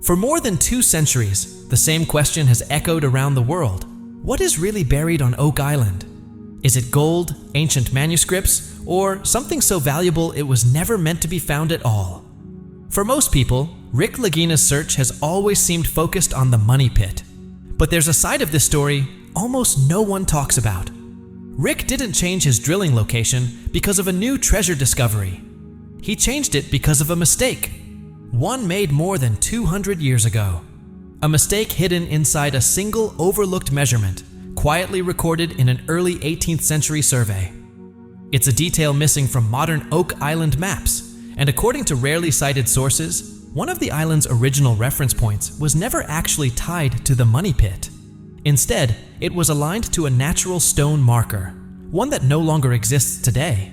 For more than 2 centuries, the same question has echoed around the world. What is really buried on Oak Island? Is it gold, ancient manuscripts, or something so valuable it was never meant to be found at all? For most people, Rick Lagina's search has always seemed focused on the money pit. But there's a side of this story almost no one talks about. Rick didn't change his drilling location because of a new treasure discovery. He changed it because of a mistake. One made more than 200 years ago. A mistake hidden inside a single overlooked measurement, quietly recorded in an early 18th century survey. It's a detail missing from modern Oak Island maps, and according to rarely cited sources, one of the island's original reference points was never actually tied to the money pit. Instead, it was aligned to a natural stone marker, one that no longer exists today.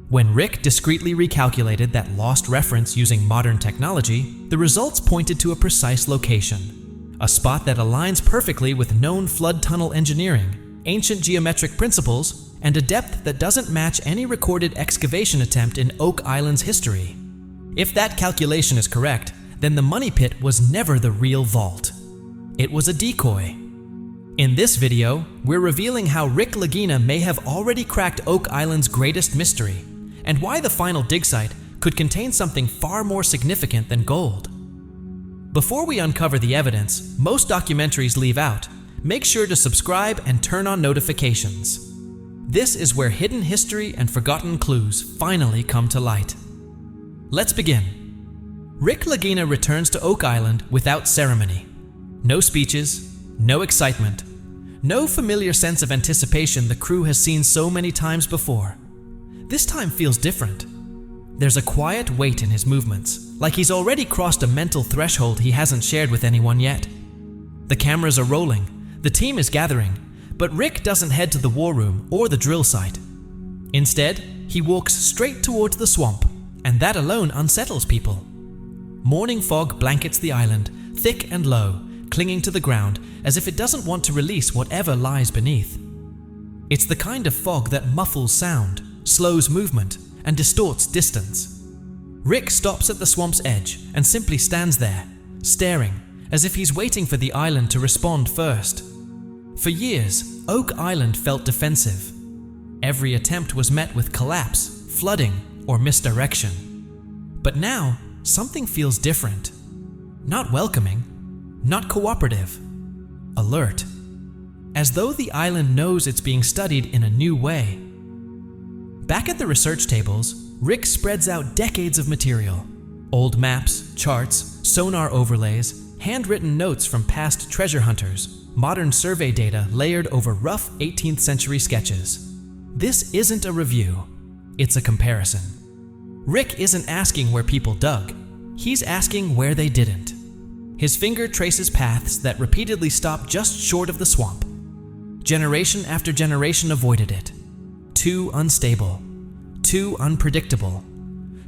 When Rick discreetly recalculated that lost reference using modern technology, the results pointed to a precise location, a spot that aligns perfectly with known flood tunnel engineering, ancient geometric principles, and a depth that doesn't match any recorded excavation attempt in Oak Island's history. If that calculation is correct, then the money pit was never the real vault. It was a decoy. In this video, we're revealing how Rick Lagina may have already cracked Oak Island's greatest mystery, and why the final dig site could contain something far more significant than gold. Before we uncover the evidence most documentaries leave out, make sure to subscribe and turn on notifications. This is where hidden history and forgotten clues finally come to light. Let's begin. Rick Lagina returns to Oak Island without ceremony. No speeches, no excitement, no familiar sense of anticipation the crew has seen so many times before. This time feels different. There's a quiet weight in his movements, like he's already crossed a mental threshold he hasn't shared with anyone yet. The cameras are rolling, the team is gathering, but Rick doesn't head to the war room or the drill site. Instead, he walks straight towards the swamp, and that alone unsettles people. Morning fog blankets the island, thick and low, clinging to the ground as if it doesn't want to release whatever lies beneath. It's the kind of fog that muffles sound, slows movement, and distorts distance. Rick stops at the swamp's edge and simply stands there, staring, as if he's waiting for the island to respond first. For years, Oak Island felt defensive. Every attempt was met with collapse, flooding, or misdirection. But now, something feels different. Not welcoming, not cooperative, alert. As though the island knows it's being studied in a new way. Back at the research tables, Rick spreads out decades of material. Old maps, charts, sonar overlays, handwritten notes from past treasure hunters, modern survey data layered over rough 18th century sketches. This isn't a review, it's a comparison. Rick isn't asking where people dug, he's asking where they didn't. His finger traces paths that repeatedly stop just short of the swamp. Generation after generation avoided it. Too unstable, too unpredictable,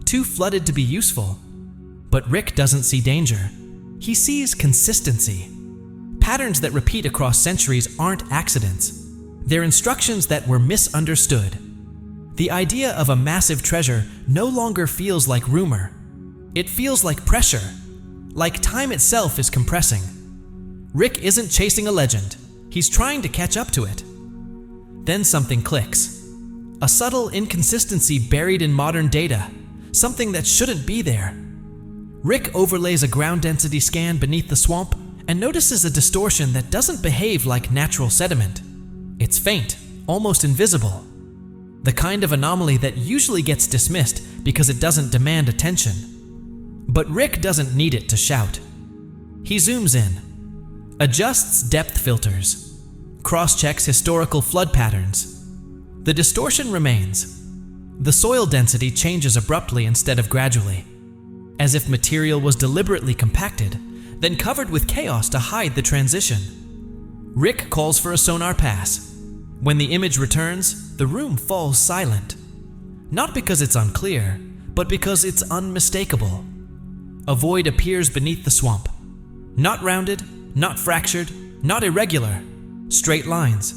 too flooded to be useful. But Rick doesn't see danger. He sees consistency. Patterns that repeat across centuries aren't accidents. They're instructions that were misunderstood. The idea of a massive treasure no longer feels like rumor. It feels like pressure, like time itself is compressing. Rick isn't chasing a legend. He's trying to catch up to it. Then something clicks. A subtle inconsistency buried in modern data, something that shouldn't be there. Rick overlays a ground density scan beneath the swamp and notices a distortion that doesn't behave like natural sediment. It's faint, almost invisible. The kind of anomaly that usually gets dismissed because it doesn't demand attention. But Rick doesn't need it to shout. He zooms in, adjusts depth filters, cross-checks historical flood patterns. The distortion remains. The soil density changes abruptly instead of gradually, as if material was deliberately compacted, then covered with chaos to hide the transition. Rick calls for a sonar pass. When the image returns, the room falls silent. Not because it's unclear, but because it's unmistakable. A void appears beneath the swamp. Not rounded, not fractured, not irregular. Straight lines,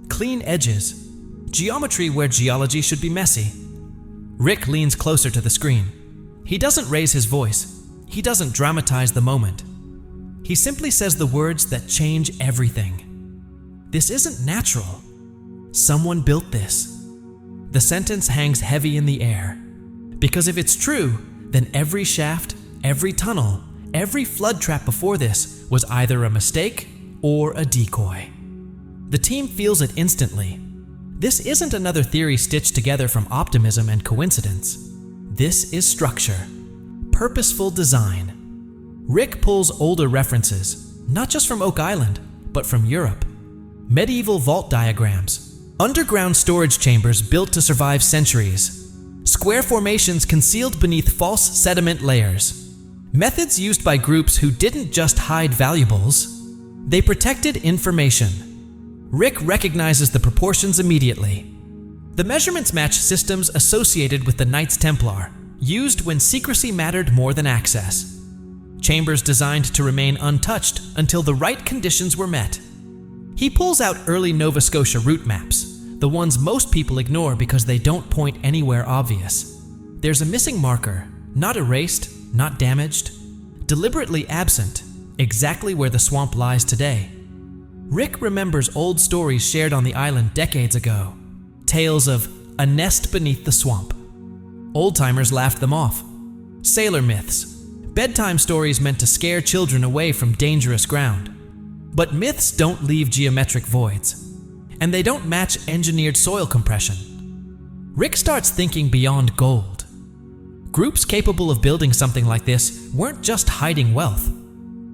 clean edges. Geometry where geology should be messy. Rick leans closer to the screen. He doesn't raise his voice, He doesn't dramatize the moment. He simply says the words that change everything. This isn't natural. Someone built this. The sentence hangs heavy in the air. Because if it's true, then every shaft, every tunnel, every flood trap before this was either a mistake or a decoy. The team feels it instantly. This isn't another theory stitched together from optimism and coincidence. This is structure, purposeful design. Rick pulls older references, not just from Oak Island, but from Europe. Medieval vault diagrams, underground storage chambers built to survive centuries, square formations concealed beneath false sediment layers. Methods used by groups who didn't just hide valuables, they protected information. Rick recognizes the proportions immediately. The measurements match systems associated with the Knights Templar, used when secrecy mattered more than access. Chambers designed to remain untouched until the right conditions were met. He pulls out early Nova Scotia route maps, the ones most people ignore because they don't point anywhere obvious. There's a missing marker, not erased, not damaged, deliberately absent, exactly where the swamp lies today. Rick remembers old stories shared on the island decades ago, tales of a nest beneath the swamp. Old-timers laughed them off. Sailor myths, bedtime stories meant to scare children away from dangerous ground. But myths don't leave geometric voids, and they don't match engineered soil compression. Rick starts thinking beyond gold. Groups capable of building something like this weren't just hiding wealth.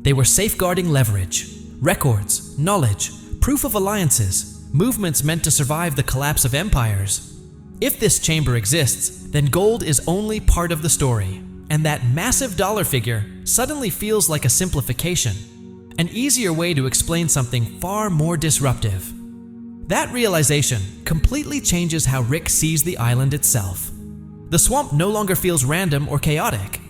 They were safeguarding leverage, records, knowledge, proof of alliances, movements meant to survive the collapse of empires. If this chamber exists, then gold is only part of the story, and that massive dollar figure suddenly feels like a simplification, an easier way to explain something far more disruptive. That realization completely changes how Rick sees the island itself. The swamp no longer feels random or chaotic.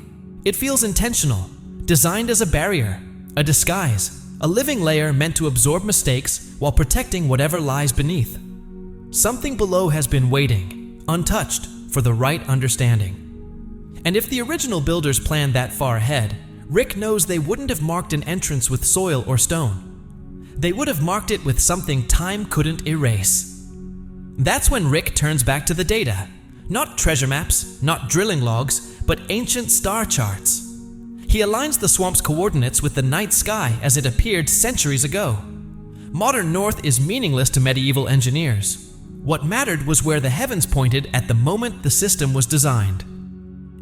It feels intentional, designed as a barrier, a disguise, a living layer meant to absorb mistakes while protecting whatever lies beneath. Something below has been waiting, untouched, for the right understanding. And if the original builders planned that far ahead, Rick knows they wouldn't have marked an entrance with soil or stone. They would have marked it with something time couldn't erase. That's when Rick turns back to the data. Not treasure maps, not drilling logs, but ancient star charts. He aligns the swamp's coordinates with the night sky as it appeared centuries ago. Modern north is meaningless to medieval engineers. What mattered was where the heavens pointed at the moment the system was designed.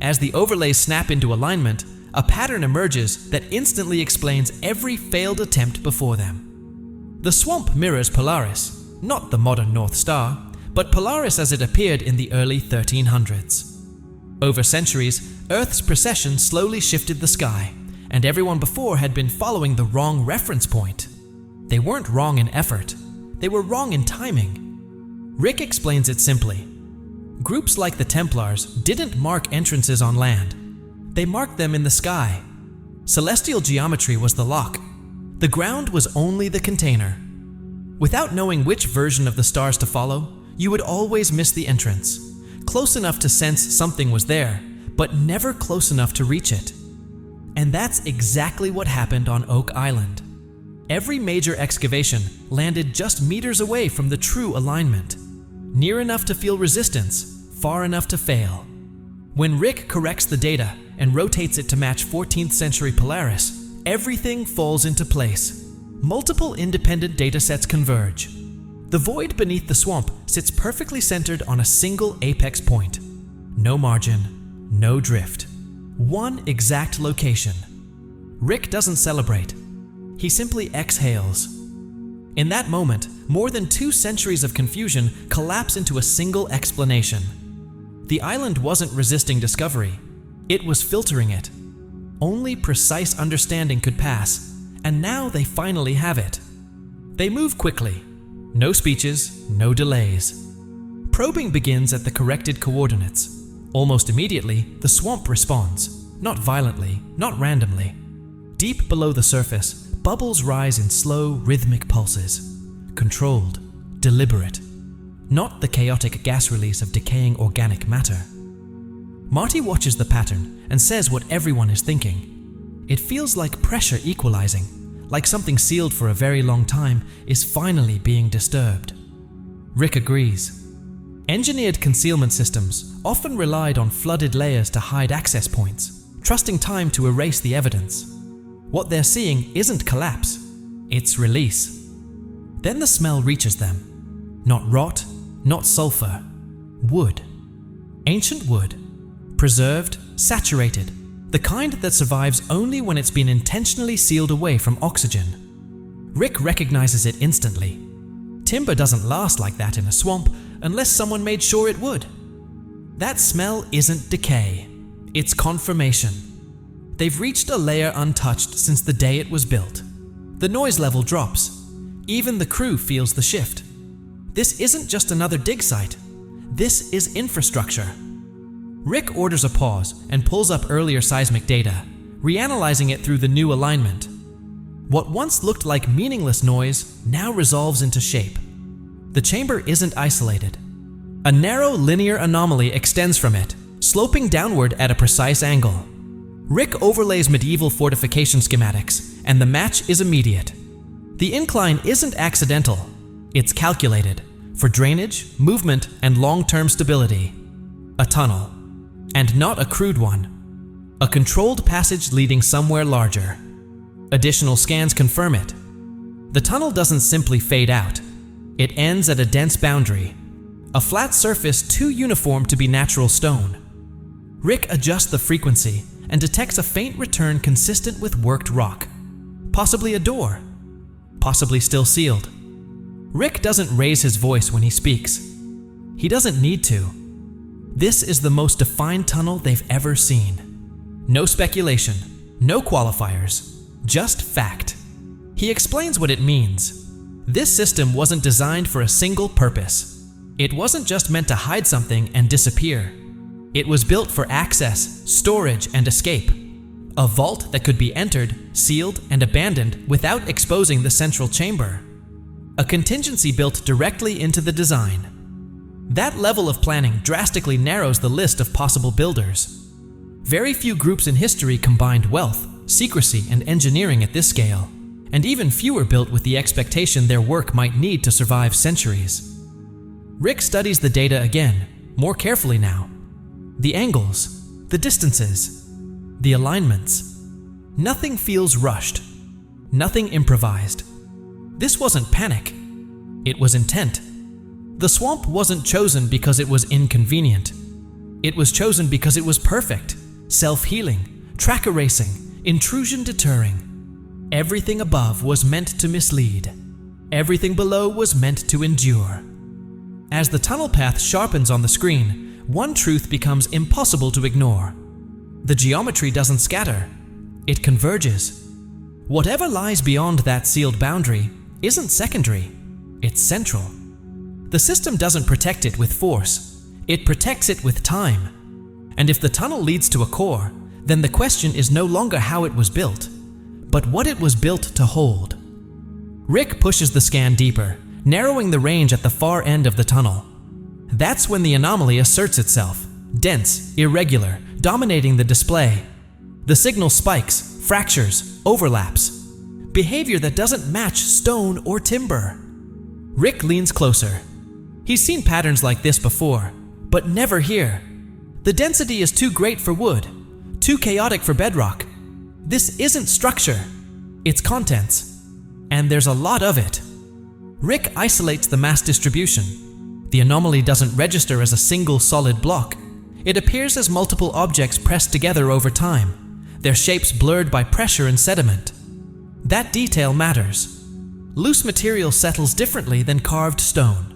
As the overlays snap into alignment, a pattern emerges that instantly explains every failed attempt before them. The swamp mirrors Polaris, not the modern North Star, but Polaris as it appeared in the early 1300s. Over centuries, Earth's precession slowly shifted the sky, and everyone before had been following the wrong reference point. They weren't wrong in effort, they were wrong in timing. Rick explains it simply. Groups like the Templars didn't mark entrances on land. They marked them in the sky. Celestial geometry was the lock. The ground was only the container. Without knowing which version of the stars to follow, you would always miss the entrance. Close enough to sense something was there, but never close enough to reach it. And that's exactly what happened on Oak Island. Every major excavation landed just meters away from the true alignment. Near enough to feel resistance, far enough to fail. When Rick corrects the data and rotates it to match 14th century Polaris, everything falls into place. Multiple independent datasets converge. The void beneath the swamp sits perfectly centered on a single apex point. No margin, no drift. One exact location. Rick doesn't celebrate. He simply exhales. In that moment, more than 2 centuries of confusion collapse into a single explanation. The island wasn't resisting discovery. It was filtering it. Only precise understanding could pass, and now they finally have it. They move quickly. No speeches, no delays. Probing begins at the corrected coordinates. Almost immediately, the swamp responds. Not violently, not randomly. Deep below the surface, bubbles rise in slow, rhythmic pulses. Controlled, deliberate. Not the chaotic gas release of decaying organic matter. Marty watches the pattern and says what everyone is thinking. It feels like pressure equalizing, like something sealed for a very long time is finally being disturbed. Rick agrees. Engineered concealment systems often relied on flooded layers to hide access points, trusting time to erase the evidence. What they're seeing isn't collapse, it's release. Then the smell reaches them. Not rot, not sulfur. Wood. Ancient wood. Preserved, saturated. The kind that survives only when it's been intentionally sealed away from oxygen. Rick recognizes it instantly. Timber doesn't last like that in a swamp unless someone made sure it would. That smell isn't decay. It's confirmation. They've reached a layer untouched since the day it was built. The noise level drops. Even the crew feels the shift. This isn't just another dig site. This is infrastructure. Rick orders a pause and pulls up earlier seismic data, reanalyzing it through the new alignment. What once looked like meaningless noise now resolves into shape. The chamber isn't isolated. A narrow linear anomaly extends from it, sloping downward at a precise angle. Rick overlays medieval fortification schematics, and the match is immediate. The incline isn't accidental. It's calculated for drainage, movement, and long-term stability. A tunnel. And not a crude one. A controlled passage leading somewhere larger. Additional scans confirm it. The tunnel doesn't simply fade out. It ends at a dense boundary, a flat surface too uniform to be natural stone. Rick adjusts the frequency and detects a faint return consistent with worked rock. Possibly a door. Possibly still sealed. Rick doesn't raise his voice when he speaks. He doesn't need to. This is the most defined tunnel they've ever seen. No speculation, no qualifiers, just fact. He explains what it means. This system wasn't designed for a single purpose. It wasn't just meant to hide something and disappear. It was built for access, storage, and escape. A vault that could be entered, sealed, and abandoned without exposing the central chamber. A contingency built directly into the design. That level of planning drastically narrows the list of possible builders. Very few groups in history combined wealth, secrecy, and engineering at this scale, and even fewer built with the expectation their work might need to survive centuries. Rick studies the data again, more carefully now. The angles, the distances, the alignments. Nothing feels rushed. Nothing improvised. This wasn't panic. It was intent. The swamp wasn't chosen because it was inconvenient. It was chosen because it was perfect, self-healing, track erasing, intrusion deterring. Everything above was meant to mislead. Everything below was meant to endure. As the tunnel path sharpens on the screen, one truth becomes impossible to ignore. The geometry doesn't scatter. It converges. Whatever lies beyond that sealed boundary isn't secondary. It's central. The system doesn't protect it with force. It protects it with time. And if the tunnel leads to a core, then the question is no longer how it was built, but what it was built to hold. Rick pushes the scan deeper, narrowing the range at the far end of the tunnel. That's when the anomaly asserts itself, dense, irregular, dominating the display. The signal spikes, fractures, overlaps. Behavior that doesn't match stone or timber. Rick leans closer. He's seen patterns like this before, but never here. The density is too great for wood, too chaotic for bedrock. This isn't structure, it's contents. And there's a lot of it. Rick isolates the mass distribution. The anomaly doesn't register as a single solid block. It appears as multiple objects pressed together over time, their shapes blurred by pressure and sediment. That detail matters. Loose material settles differently than carved stone.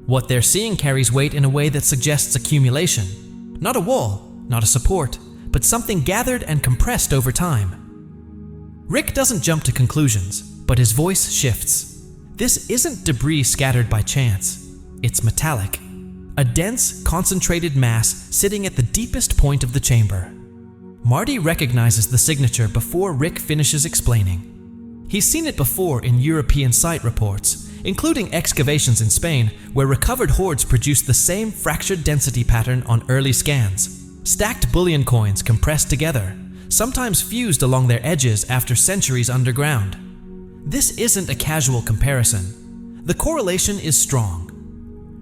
What they're seeing carries weight in a way that suggests accumulation. Not a wall, not a support, but something gathered and compressed over time. Rick doesn't jump to conclusions, but his voice shifts. This isn't debris scattered by chance. It's metallic. A dense, concentrated mass sitting at the deepest point of the chamber. Marty recognizes the signature before Rick finishes explaining. He's seen it before in European site reports, including excavations in Spain where recovered hoards produced the same fractured density pattern on early scans. Stacked bullion coins compressed together, sometimes fused along their edges after centuries underground. This isn't a casual comparison. The correlation is strong.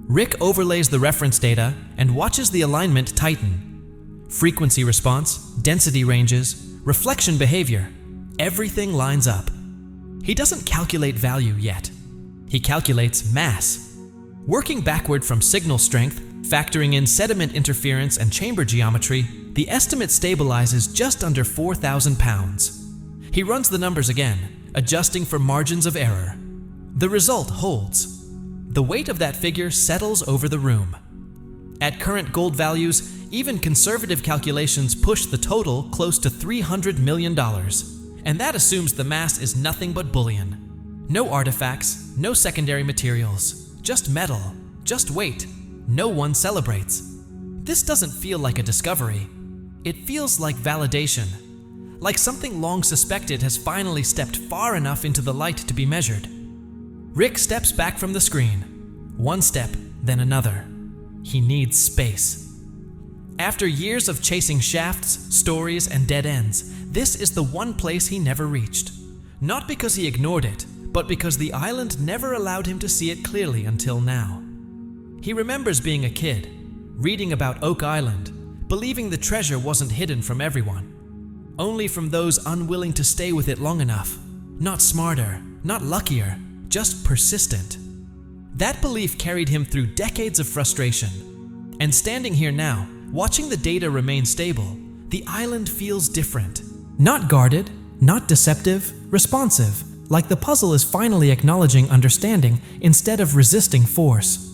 Rick overlays the reference data and watches the alignment tighten. Frequency response, density ranges, reflection behavior, everything lines up. He doesn't calculate value yet. He calculates mass. Working backward from signal strength, factoring in sediment interference and chamber geometry, the estimate stabilizes just under 4,000 pounds. He runs the numbers again, adjusting for margins of error. The result holds. The weight of that figure settles over the room. At current gold values, even conservative calculations push the total close to $300 million. And that assumes the mass is nothing but bullion. No artifacts, no secondary materials, just metal, just weight. No one celebrates. This doesn't feel like a discovery. It feels like validation. Like something long suspected has finally stepped far enough into the light to be measured. Rick steps back from the screen. One step, then another. He needs space. After years of chasing shafts, stories, and dead ends, this is the one place he never reached. Not because he ignored it, but because the island never allowed him to see it clearly until now. He remembers being a kid, reading about Oak Island, believing the treasure wasn't hidden from everyone, only from those unwilling to stay with it long enough. Not smarter, not luckier, just persistent. That belief carried him through decades of frustration. And standing here now, watching the data remain stable, the island feels different. Not guarded, not deceptive, responsive, like the puzzle is finally acknowledging understanding instead of resisting force.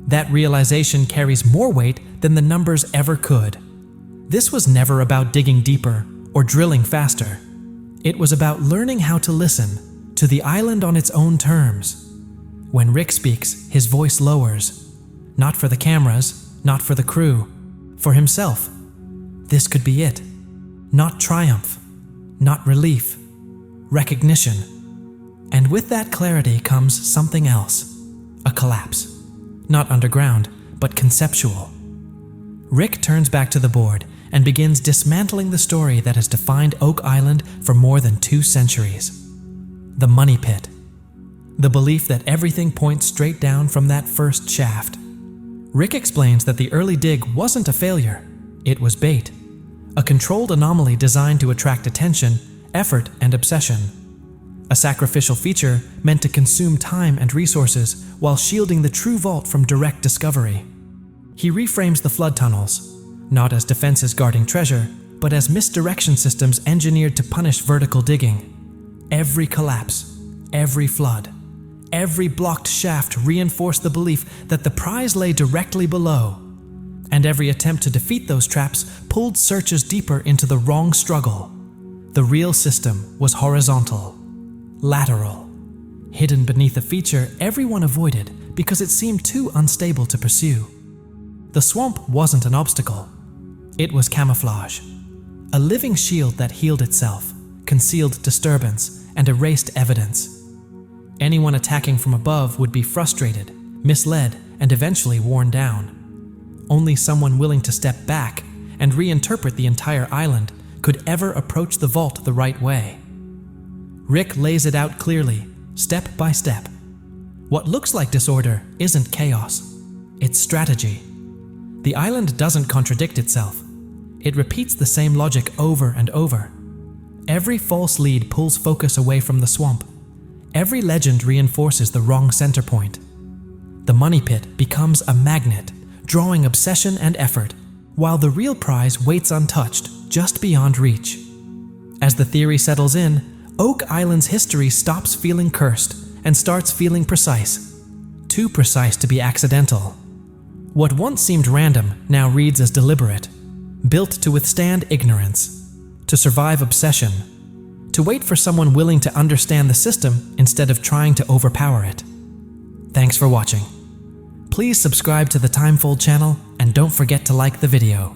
That realization carries more weight than the numbers ever could. This was never about digging deeper or drilling faster. It was about learning how to listen to the island on its own terms. When Rick speaks, his voice lowers. Not for the cameras, not for the crew, for himself. This could be it. Not triumph, not relief, recognition. And with that clarity comes something else, a collapse. Not underground, but conceptual. Rick turns back to the board and begins dismantling the story that has defined Oak Island for more than 2 centuries. The money pit. The belief that everything points straight down from that first shaft. Rick explains that the early dig wasn't a failure. It was bait. A controlled anomaly designed to attract attention, effort, and obsession. A sacrificial feature meant to consume time and resources while shielding the true vault from direct discovery. He reframes the flood tunnels, not as defenses guarding treasure, but as misdirection systems engineered to punish vertical digging. Every collapse, every flood, every blocked shaft reinforced the belief that the prize lay directly below, and every attempt to defeat those traps pulled searchers deeper into the wrong struggle. The real system was horizontal, lateral, hidden beneath a feature everyone avoided because it seemed too unstable to pursue. The swamp wasn't an obstacle. It was camouflage, a living shield that healed itself, concealed disturbance, and erased evidence. Anyone attacking from above would be frustrated, misled, and eventually worn down. Only someone willing to step back and reinterpret the entire island could ever approach the vault the right way. Rick lays it out clearly, step by step. What looks like disorder isn't chaos, it's strategy. The island doesn't contradict itself. It repeats the same logic over and over. Every false lead pulls focus away from the swamp. Every legend reinforces the wrong center point. The money pit becomes a magnet, drawing obsession and effort, while the real prize waits untouched, just beyond reach. As the theory settles in, Oak Island's history stops feeling cursed and starts feeling precise. Too precise to be accidental. What once seemed random now reads as deliberate, built to withstand ignorance, to survive obsession, to wait for someone willing to understand the system instead of trying to overpower it. Thanks for watching. Please subscribe to the Timefold channel and don't forget to like the video.